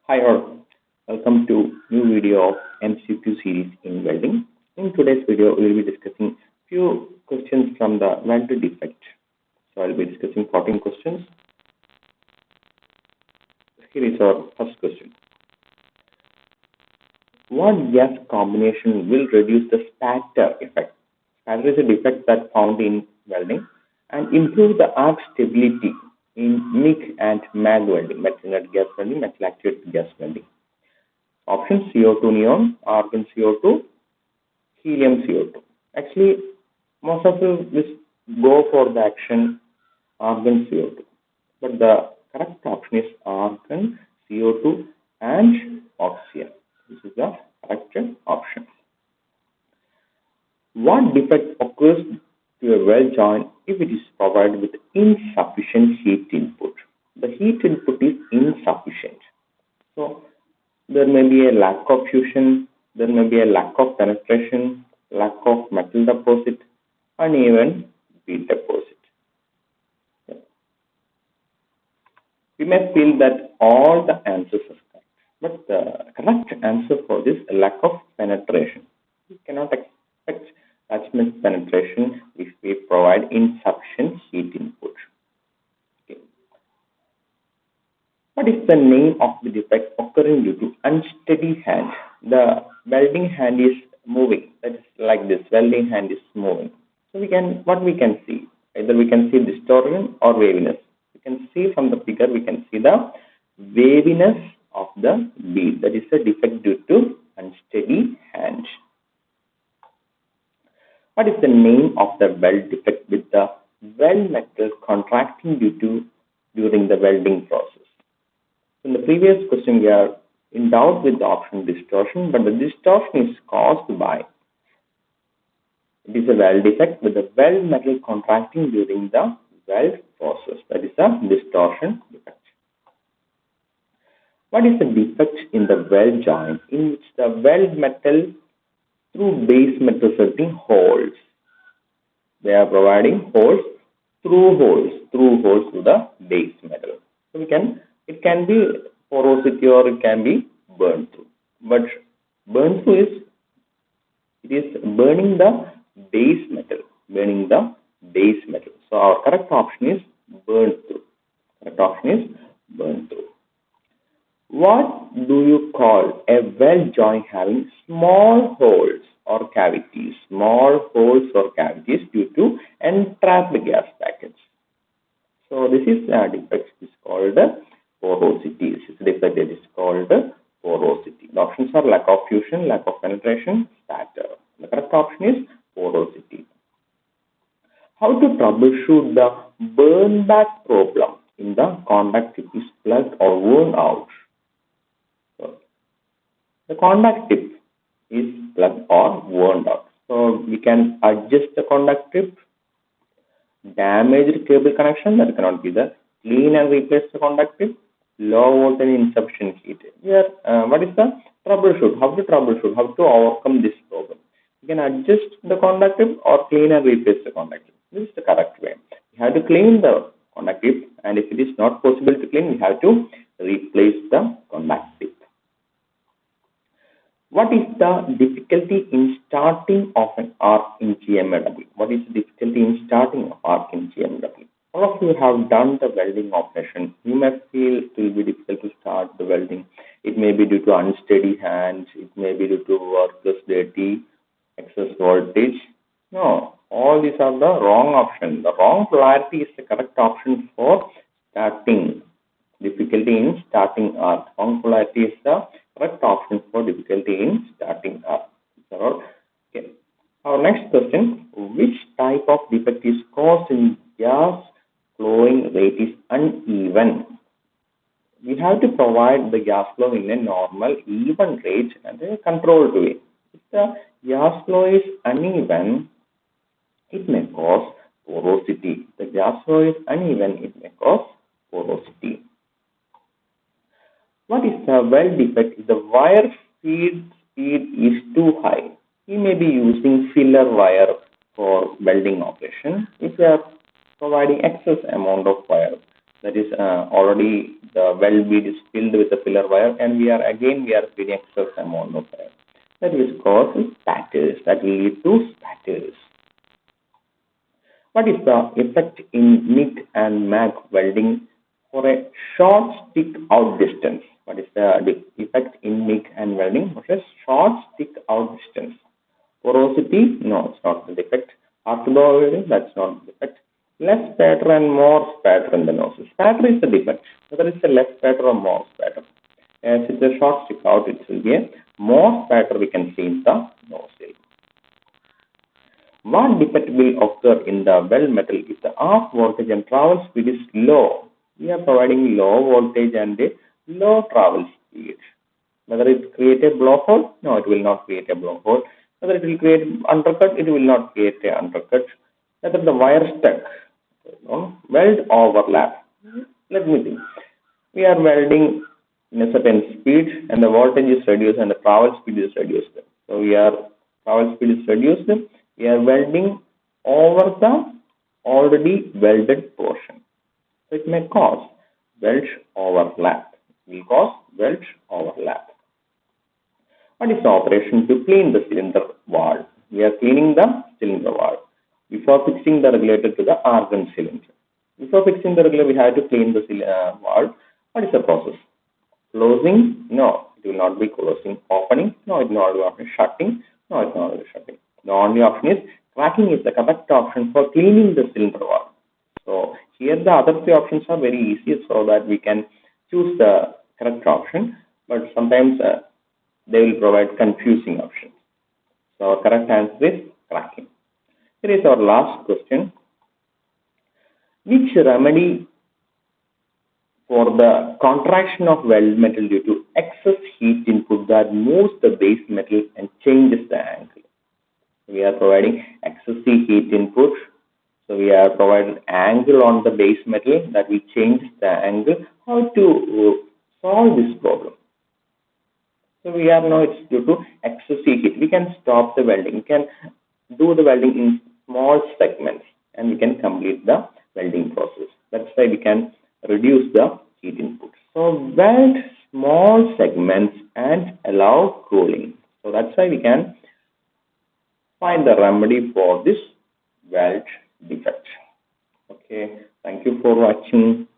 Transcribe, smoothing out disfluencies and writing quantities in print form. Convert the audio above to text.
Hi all, welcome to new video of MCQ series in welding. In today's video, we will be discussing few questions from the weld defect. So I'll be discussing 14 questions. Here is our first question. What gas combination will reduce the spatter effect? Spatter is a defect that found in welding and improve the arc stability in MIG and MAG welding, metal gas welding, metal actuated gas welding. Option CO2 neon, argon CO2, helium CO2. Actually, most of you just go for the action argon CO2. But the correct option is argon CO2 and oxygen. This is the correct option. What defect occurs to a weld joint if it is provided with insufficient heat input? The heat input is insufficient. So, there may be a lack of fusion, there may be a lack of penetration, lack of metal deposit, uneven bead deposit. We may feel that all the answers are correct, but the correct answer for this is lack of penetration. We cannot expect that much penetration if we provide insufficient heat input. What is the name of the defect occurring due to unsteady hand? The welding hand is moving. That is like this. Welding hand is moving. So what we can see? Either we can see distortion or waviness. We can see from the figure. We can see the waviness of the bead. That is a defect due to unsteady hand. What is the name of the weld defect with the weld metal contracting during the welding process? In the previous question, we are in doubt with the option distortion, but the distortion is caused by it is a weld defect with the weld metal contracting during the weld process. That is a distortion defect. What is the defect in the weld joint in which the weld metal through base metal setting holes? They are providing holes through holes to the base metal. So it can be porosity or it can be burn through. But burn through is burning the base metal. So our correct option is burn through. What do you call a weld joint having small holes or cavities due to entrapped gas packets? So this is a defect is called porosity. This is a defect that is called porosity. The options are lack of fusion, lack of penetration, spatter. The correct option is porosity. How to troubleshoot the burn back problem in the contact tip is plugged or worn out? So, the contact tip is plugged or worn out. So we can adjust the contact tip. Damaged cable connection, that cannot be the clean and replace the contact tip. Low voltage insufficient heat. Here, what is the troubleshoot? How to overcome this problem? You can adjust the contact tip or clean and replace the contact tip. This is the correct way. You have to clean the contact tip, and if it is not possible to clean, you have to replace the contact tip. What is the difficulty in starting of an arc in GMAW? What is the difficulty in starting an arc in GMAW? All of you have done the welding operation. You may feel it will be difficult to start the welding. It may be due to unsteady hands. It may be due to workers dirty, excess voltage. No, all these are the wrong option. The wrong polarity is the correct option for starting. Difficulty in starting arc. Wrong polarity is the correct option for difficulty in starting arc. Okay. Our next question: which type of defect is caused in gas flowing rate is uneven? We have to provide the gas flow in a normal, even rate and a controlled way. If the gas flow is uneven, it may cause porosity. The gas flow is uneven, it may cause porosity. What is the weld defect if the wire feed speed is too high? We may be using filler wire for welding operation. If you are providing excess amount of wire, That is already the weld bead is filled with the filler wire, and we are feeding excess amount of wire. That will cause spatters. That will lead to spatters. What is the effect in MIG and MAG welding for a short stick out distance? What is the effect in MIG and welding for a short stick out distance? Porosity? No, it's not the defect. Afterbow welding? That's not the defect. Less spatter and more spatter in the nozzle. Spatter is the defect. Whether it's a less spatter or more spatter. As it's a short stick out, it will be a more spatter we can see in the nozzle. What defect will occur in the weld metal if the arc voltage and travel speed is low? We are providing low voltage and a low travel speed. Whether it create a blowhole? No, it will not create a blowhole. Whether it will create undercut? It will not create a undercut. Whether the wire stuck? Weld overlap. Let me think. We are welding in a certain speed and the voltage is reduced and the travel speed is reduced. So travel speed is reduced. We are welding over the already welded portion. So it may cause weld overlap. It will cause weld overlap. What is the operation to clean the cylinder wall? We are cleaning the cylinder wall. Before fixing the regulator to the argon cylinder. Before fixing the regulator, we have to clean the wall. What is the process? Closing? No, it will not be closing. Opening? No, it will not be shutting. No, it will not be shutting. The only option is cracking is the correct option for cleaning the cylinder wall. So here the other three options are very easy so that we can choose the correct option. But sometimes they will provide confusing options. So our correct answer is cracking. Here is our last question. Which remedy for the contraction of weld metal due to excess heat input that moves the base metal and changes the angle? We are providing excessive heat input. So we are providing angle on the base metal that will change the angle. How to solve this problem? So we are now it's due to excessive heat. We can stop the welding. We can do the welding in small segments and we can complete the welding process. That's why we can reduce the heat input. So weld small segments and allow cooling. So that's why we can find the remedy for this weld defect. Okay, thank you for watching.